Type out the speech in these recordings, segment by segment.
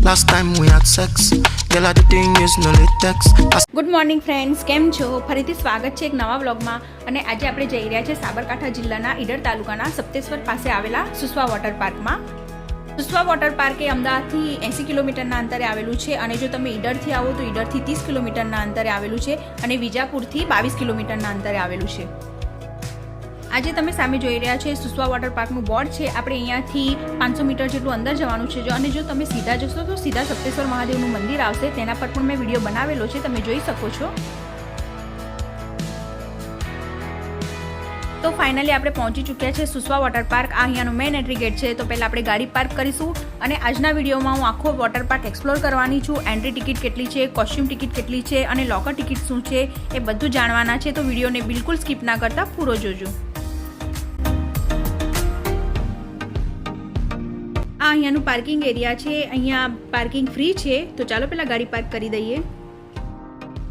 Last time we had sex, girl I didn't use no latex. Good morning friends, કેમ છો? ફરીથી સ્વાગત છે એક નવા વ્લોગમાં. અને આજે આપણે જઈ રહ્યા છે સાબરકાંઠા જિલ્લાના ઈડર તાલુકાના સપ્તેશ્વર પાસે આવેલા સુસવા વોટર પાર્કમાં. સુસવા વોટર પાર્ક એ અમદાવાદથી 80 કિલોમીટરના અંતરે આવેલું છે અને જો તમે ઈડરથી આવો તો ઈડરથી 30 કિલોમીટરના અંતરે આવેલું છે અને વિજાપુરથી 22 કિલોમીટરના અંતરે આવેલું છે. આજે તમે સામે જોઈ રહ્યા છો સુસવા વોટર પાર્કનું બોર્ડ છે. આપણે અહીંયાથી 500 મીટર જેટલું અંદર જવાનું છે અને જો તમે સીધા જશો તો સીધા સપ્તેશ્વર મહાદેવનું મંદિર આવશે. તેના પર પણ મેં વિડીયો બનાવેલો છે, તમે જોઈ શકો છો. તો ફાઇનલી આપણે પહોંચી ચૂક્યા છે સુસવા વોટર પાર્ક. આ અહીંયાનો મેઇન એન્ટ્રી ગેટ છે. તો પહેલાં આપણે ગાડી પાર્ક કરીશું અને આજના વિડીયોમાં હું આખો વોટર પાર્ક એક્સપ્લોર કરવાની છું. એન્ટ્રી ટિકિટ કેટલી છે, કોસ્ચ્યુમ ટિકિટ કેટલી છે અને લોકર ટિકિટ શું છે એ બધું જાણવાના છે. તો વિડીયોને બિલકુલ સ્કીપ ના કરતા પૂરો જોજો. આ અહીંયાનું પાર્કિંગ એરિયા છે. અહીંયા પાર્કિંગ ફ્રી છે. તો ચાલો પહેલાં ગાડી પાર્ક કરી દઈએ.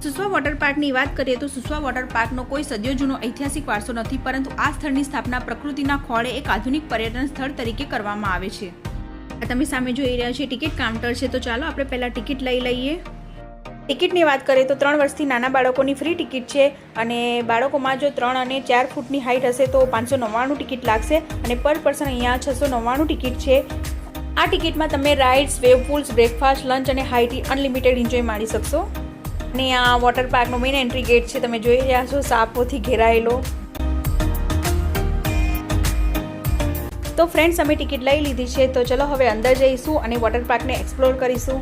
સુસવા વોટર પાર્કની વાત કરીએ તો સુસવા વોટર પાર્કનો કોઈ સદીઓ જૂનો ઐતિહાસિક વારસો નથી, પરંતુ આ સ્થળની સ્થાપના પ્રકૃતિના ખોળે એક આધુનિક પર્યટન સ્થળ તરીકે કરવામાં આવે છે. આ તમે સામે જોઈ રહ્યા છો ટિકિટ કાઉન્ટર છે. તો ચાલો આપણે પહેલાં ટિકિટ લઈ લઈએ. ટિકિટની વાત કરીએ તો 3 વર્ષથી નાના બાળકોની ફ્રી ટિકિટ છે અને બાળકોમાં જો 3 અને 4 ફૂટની હાઇટ હશે તો 599 ટિકિટ લાગશે અને પર પર્સન અહીંયા 699 ટિકિટ છે. આ ટિકિટમાં તમે રાઇડ્સ, વેવ પૂલ્સ, બ્રેકફાસ્ટ, લંચ અને હાઈ ટી અનલિમિટેડ એન્જોય માણી શકશો. અને આ વોટર પાર્કનો મેઇન એન્ટ્રી ગેટ છે. તમે જોઈ રહ્યા છો સાપોથી ઘેરાયેલો. તો ફ્રેન્ડ્સ, અમે ટિકિટ લઈ લીધી છે. તો ચલો હવે અંદર જઈશું અને વોટર પાર્કને એક્સપ્લોર કરીશું.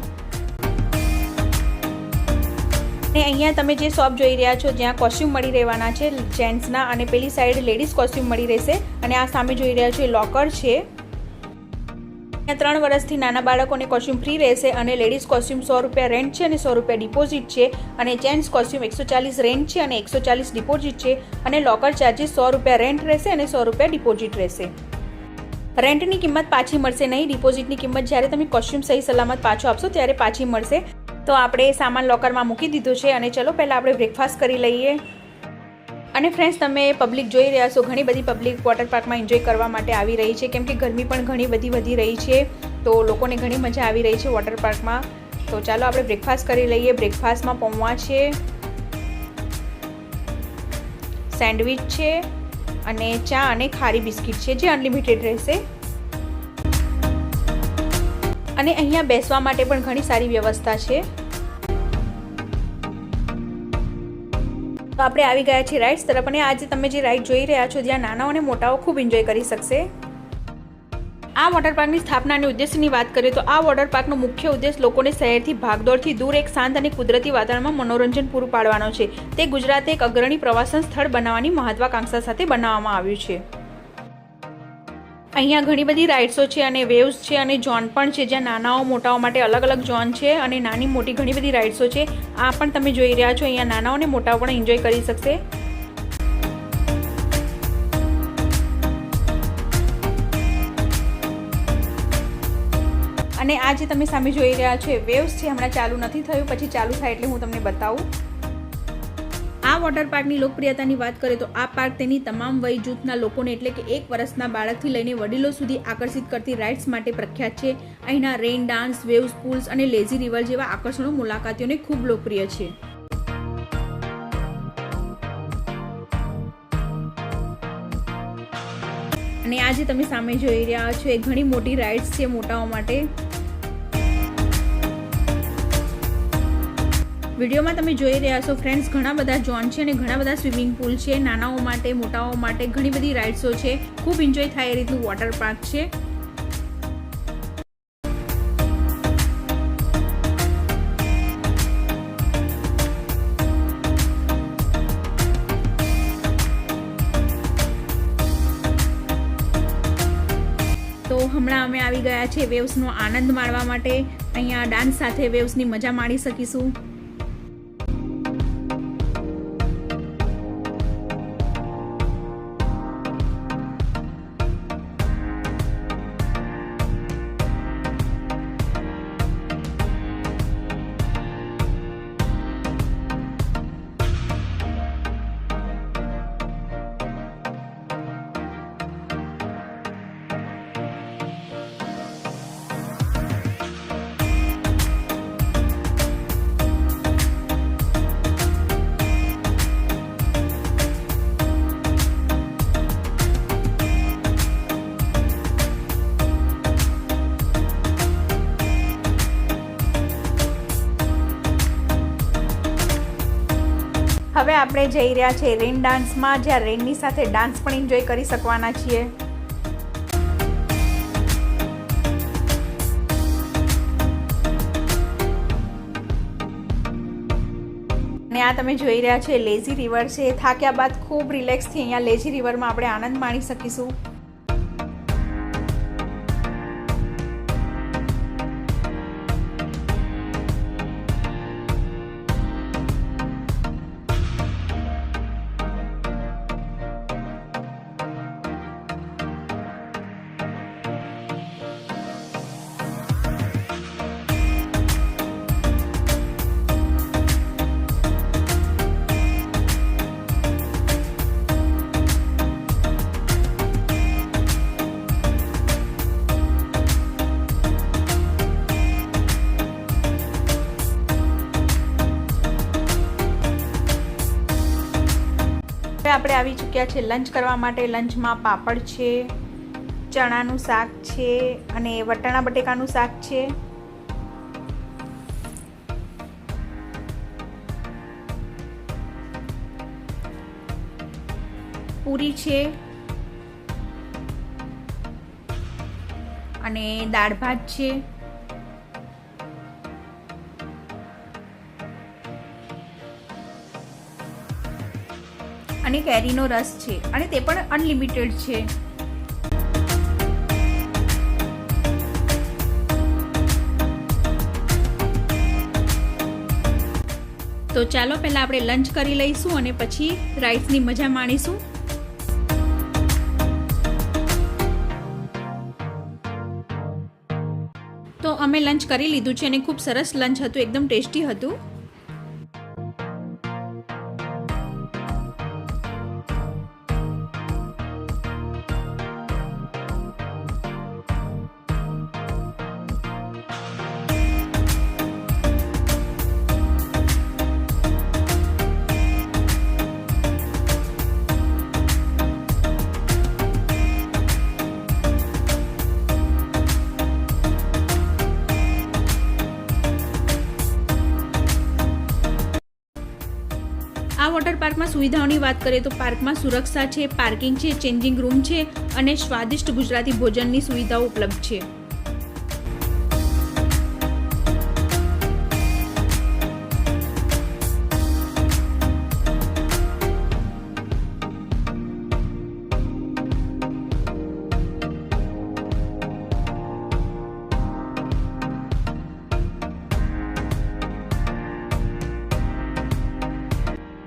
અને અહીંયા તમે જે શોપ જોઈ રહ્યા છો જ્યાં કોસ્ચ્યુમ મળી રહેવાના છે જેન્ટ્સના, અને પેલી સાઈડ લેડીઝ કોસ્ચ્યુમ મળી રહેશે. અને આ સામે જોઈ રહ્યા છો એ લોકર છે. 3 વર્ષથી નાના બાળકોને કોસ્ચ્યુમ ફ્રી રહેશે અને લેડીઝ કોસ્ચ્યુમ 100 રૂપિયા રેન્ટ છે અને 100 રૂપિયા ડિપોઝિટ છે. અને જેન્ટ્સ કોસ્ચ્યુમ 140 રેન્ટ છે અને 140 ડિપોઝિટ છે. અને લોકર ચાર્જીસ 100 રૂપિયા રેન્ટ રહેશે અને 100 રૂપિયા ડિપોઝિટ રહેશે. રેન્ટની કિંમત પાછી મળશે નહીં. ડિપોઝિટની કિંમત જ્યારે તમે કોસ્ચ્યુમ સહી સલામત પાછો આપશો ત્યારે પાછી મળશે. તો આપણે સામાન લોકરમાં મૂકી દીધું છે અને ચલો પહેલાં આપણે બ્રેકફાસ્ટ કરી લઈએ. અને ફ્રેન્ડ્સ, તમે પબ્લિક જોઈ રહ્યા છો, ઘણી બધી પબ્લિક વોટર પાર્કમાં એન્જોય કરવા માટે આવી રહી છે, કેમ કે ગરમી પણ ઘણી બધી વધી રહી છે. તો લોકોને ઘણી મજા આવી રહી છે વોટર પાર્કમાં. તો ચાલો આપણે બ્રેકફાસ્ટ કરી લઈએ. બ્રેકફાસ્ટમાં પૌવા છે, સેન્ડવિચ છે અને ચા અને ખારી બિસ્કિટ છે જે અનલિમિટેડ રહેશે. અને અહીંયા બેસવા માટે પણ ઘણી સારી વ્યવસ્થા છે. તો આપણે આવી ગયા છીએ રાઇડ્સ તરફ. અને આજે તમે જે રાઇડ જોઈ રહ્યા છો જ્યાં નાનાઓ અને મોટાઓ ખૂબ એન્જોય કરી શકશે. આ વોટર પાર્કની સ્થાપના અને ઉદ્દેશ્યની વાત કરીએ તો આ વોટર પાર્કનો મુખ્ય ઉદ્દેશ લોકોને શહેરથી ભાગદોડથી દૂર એક શાંત અને કુદરતી વાતાવરણમાં મનોરંજન પૂરું પાડવાનો છે. તે ગુજરાતે એક અગ્રણી પ્રવાસન સ્થળ બનાવવાની મહત્વાકાંક્ષા સાથે બનાવવામાં આવ્યું છે. અહીંયા ઘણી બધી રાઇડ્સો છે અને વેવ્સ છે અને ઝોન પણ છે જ્યાં નાનાઓ મોટાઓ માટે અલગ અલગ ઝોન છે અને નાની મોટી ઘણી બધી રાઇડ્સો છે. આ પણ તમે જોઈ રહ્યા છો. અહીંયા નાનાઓ અને મોટાઓ પણ એન્જોય કરી શકશે. અને આ જે તમે સામે જોઈ રહ્યા છો એ વેવ્સ છે. હમણાં ચાલુ નથી થયું, પછી ચાલુ થાય એટલે હું તમને બતાવું. આ વોટર પાર્કની લોકપ્રિયતાની વાત કરીએ તો આ પાર્ક તેની તમામ વય જૂથના લોકોને એટલે કે 1 વર્ષના બાળકથી લઈને વડીલો સુધી આકર્ષિત કરતી રાઇડ્સ માટે પ્રખ્યાત છે. અહીંના રેઇન ડાન્સ, વેવ્સ પૂલ્સ અને લેઝી રિવર જેવા આકર્ષણો મુલાકાતીઓને ખૂબ લોકપ્રિય છે. અને આ જે તમે સામે જોઈ રહ્યા છો એ ઘણી મોટી રાઇડ્સ છે મોટાઓ માટે. વિડીયોમાં તમે જોઈ રહ્યા છો ફ્રેન્ડ્સ, ઘણા બધા ઝોન છે અને ઘણા બધા સ્વિમિંગ પુલ છે. નાનાઓ માટે, મોટાઓ માટે ઘણી બધી રાઇડ્સો છે. ખૂબ એન્જોય થાય એ રીતનું વોટર પાર્ક છે. તો હમણાં અમે આવી ગયા છે વેવ્સનો આનંદ માણવા માટે. અહીંયા ડાન્સ સાથે વેવ્સની મજા માણી શકીશું. હવે આપણે જઈ રહ્યા છીએ રેન ડાન્સમાં, જ્યાં રેનની સાથે ડાન્સ પણ એન્જોય કરી શકવાના છીએ. અને આ તમે જોઈ રહ્યા છે લેઝી રિવર છે. થાક્યા બાદ ખૂબ રિલેક્સથી અહીંયા લેઝી રિવરમાં આપણે આનંદ માણી શકીશું. આપણે આવી ચૂક્યા છે લંચ કરવા માટે. લંચમાં પાપડ છે, ચણાનું શાક છે અને વટાણા બટેકાનું શાક છે. પૂરી છે અને દાળ ભાત છે. અને કેરીનો રસ છે અને તે પણ અનલિમિટેડ છે. તો ચાલો પહેલા આપણે લંચ કરી લઈશું અને પછી રાઈસની મજા માણીશું. તો અમે લંચ કરી લીધું છે અને ખૂબ સરસ લંચ હતું, એકદમ ટેસ્ટી હતું. આ વોટર પાર્કમાં સુવિધાઓની વાત કરીએ તો પાર્કમાં સુરક્ષા છે, પાર્કિંગ છે, ચેન્જિંગ રૂમ છે અને સ્વાદિષ્ટ ગુજરાતી ભોજનની સુવિધાઓ ઉપલબ્ધ છે.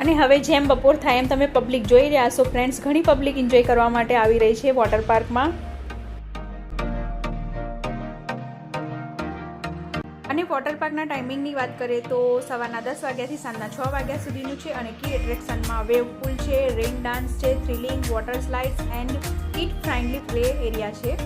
અને હવે જેમ બપોર થાય એમ તમે પબ્લિક જોઈ રહ્યા છો ફ્રેન્ડ્સ, ઘણી પબ્લિક એન્જોય કરવા માટે આવી રહી છે વોટર પાર્કમાં. અને વોટર પાર્કના ટાઈમિંગની વાત કરીએ તો સવારના 10 વાગ્યાથી સાંજના 6 વાગ્યા સુધીનું છે. અને કી એટ્રેક્શનમાં વેવ પૂલ છે, રેન ડાન્સ છે, thrilling water slides and kid friendly play area છે.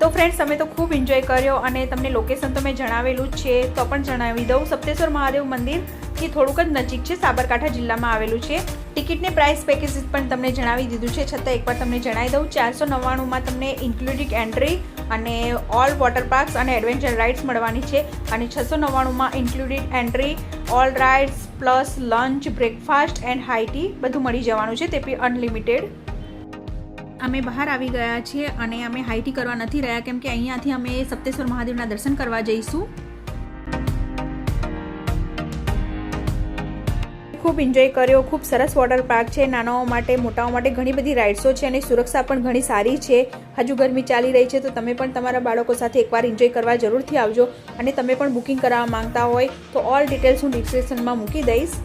તો ફ્રેન્ડ્સ તમે તો ખૂબ એન્જોય કર્યો અને તમને લોકેશન તો મેં જણાવેલું જ છે, તો પણ જણાવી દઉં. સપ્તેશ્વર મહાદેવ મંદિરથી થોડુંક જ નજીક છે, સાબરકાંઠા જિલ્લામાં આવેલું છે. ટિકિટની પ્રાઇસ પેકેજીસ પણ તમને જણાવી દીધું છે, છતાં એકવાર તમને જણાવી દઉં. 499માં તમને ઇન્ક્લુડિંગ એન્ટ્રી અને ઓલ વોટર પાર્ક્સ અને એડવેન્ચર રાઇડ્સ મળવાની છે. અને 699માં including entry, all rides plus lunch, breakfast and high tea બધું મળી જવાનું છે, તે બી અનલિમિટેડ. અમે બહાર આવી ગયા છીએ અને અમે હાઈ ટી કરવા નથી રહ્યા, કેમ કે અહીંયાથી અમે સપ્તેશ્વર મહાદેવના દર્શન કરવા જઈશું. ખૂબ એન્જોય કર્યો, ખૂબ સરસ વોટર પાર્ક છે. નાનાઓ માટે, મોટાઓ માટે ઘણી બધી રાઇડ્સો છે અને સુરક્ષા પણ ઘણી સારી છે. હજુ ગરમી ચાલી રહી છે તો તમે પણ તમારા બાળકો સાથે એકવાર એન્જોય કરવા જરૂરથી આવજો. અને તમે પણ બુકિંગ કરાવવા માંગતા હોય તો ઓલ ડિટેલ્સ હું ડિસ્ક્રિપ્શનમાં મૂકી દઈશ.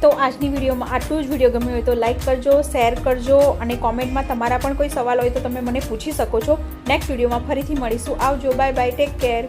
તો આજની વિડીયોમાં આટલું જ. વિડીયો ગમ્યો હોય તો લાઇક કરજો, શેર કરજો અને કોમેન્ટમાં તમારા પણ કોઈ સવાલ હોય તો તમે મને પૂછી શકો છો. નેક્સ્ટ વિડીયોમાં ફરીથી મળીશું. આવજો, બાય બાય, ટેક કેર.